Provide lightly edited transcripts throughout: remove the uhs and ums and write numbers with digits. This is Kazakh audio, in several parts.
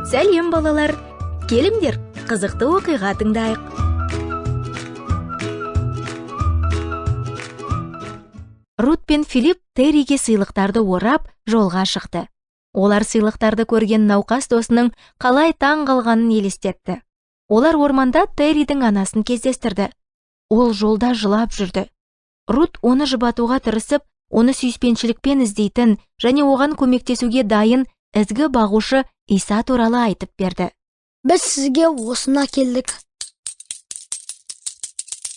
Сәлем балалар, келіңдер, қызықты оқиға тыңдайық. Рут пен Филипп Терриге сыйлықтарды орап, жолға шықты. Олар сыйлықтарды көрген науқас досының қалай таң қалғанын елестетті. Олар орманда Терридің анасын кездестірді. Ол жолда жылап жүрді. Рут оны жұбатуға тырысып, оны сүйіспеншілікпен іздейтін және оған көмектесуге дайын ізгі бағушы Иса туралы айтып берді. Біз сізге осына келдік.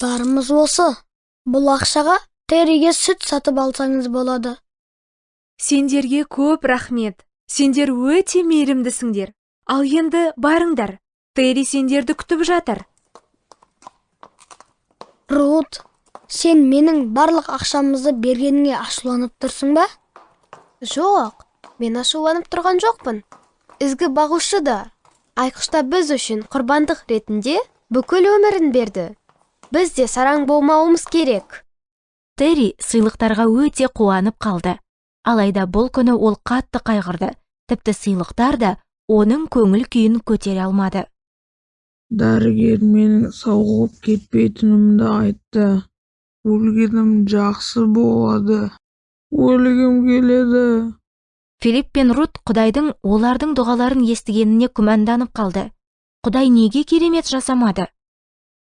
Барымыз осы. Бұл ақшаға Терриге сүт сатып алсаңыз болады. Сендерге көп рахмет. Сендер өте мейірімдісіңдер. Ал енді барыңдар. Терри сендерді күтіп жатыр. Рут, сен менің барлық ақшамызды бергеніңе ашуланып тұрсың ба? Жоқ, мен ашуланып тұрған жоқпын. Ізгі бағушы да, айқышта біз үшін құрбандық ретінде бүкіл өмірін берді. Біз де сараң болмауымыз керек. Терри сыйлықтарға өте қуанып қалды. Алайда бұл күні ол қатты қайғырды. Тіпті сыйлықтар да оның көңіл күйін көтере алмады. Дәрігер менің сауығып кетпейтінімді айтты. Өлгенім жақсы болады. Өлгім келеді. Филипп пен Рут Құдайдың олардың дұғаларын естігеніне күмәнданып қалды. Құдай неге керемет жасамады?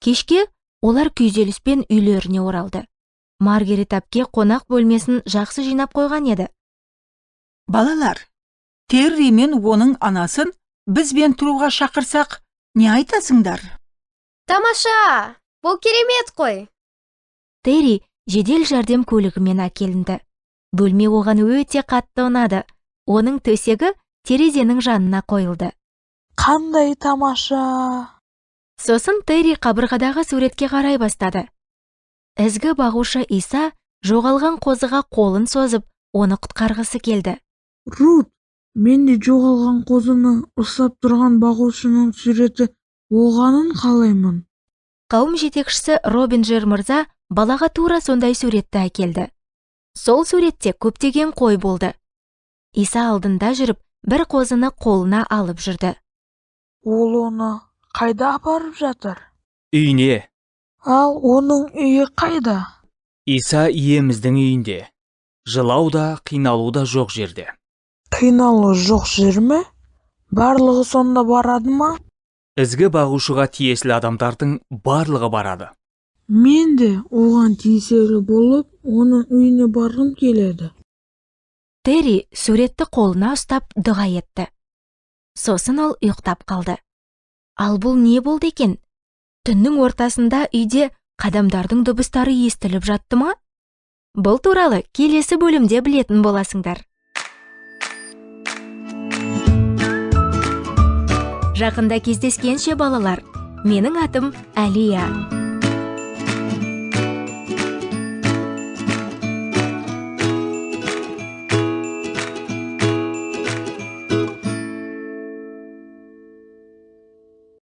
Кешке олар күйзеліспен үйлеріне оралды. Маргарет әпке қонақ бөлмесін жақсы жинап қойған еді. Балалар, Терри мен оның анасын бізбен тұруға шақырсақ, не айтасыңдар? Тамаша! Бұл керемет қой! Терри жедел жәрдем көлігімен әкелінді. Бөлме оған өте қатты ұнады. Оның төсегі терезенің жанына қойылды. Қандай тамаша! Сосын Терри қабырғадағы суретке қарай бастады. Ізгі бағушы Иса жоғалған қозыға қолын созып, оны құтқарғысы келді. Рут, мен де жоғалған қозыны ұстап тұрған бағушының суреті болғанын қалаймын. Қауым жетекшісі Робинджер мырза балаға тура сондай суретті әкелді. Сол суретте көптеген қой болды. Иса алдында жүріп, бір қозыны қолына алып жүрді. Ол оны қайда апарып жатыр? Үйіне. Ал оның үйі қайда? Иса иеміздің үйінде. Жылау да, қиналу да жоқ жерде. Қиналу жоқ жер ме? Барлығы сонда барады ма? Ізгі бағушыға тиесілі адамдардың барлығы барады. Мен де оған тиесілі болып, оның үйіне барғым келеді. Терри суретті қолына ұстап дұға етті. Сосын ол ұйықтап қалды. Ал бұл не болды екен? Түннің ортасында үйде қадамдардың дыбыстары естіліп жатты ма? Бұл туралы келесі бөлімде білетін боласыңдар. Жақында кездескенше балалар, менің атым Әлия.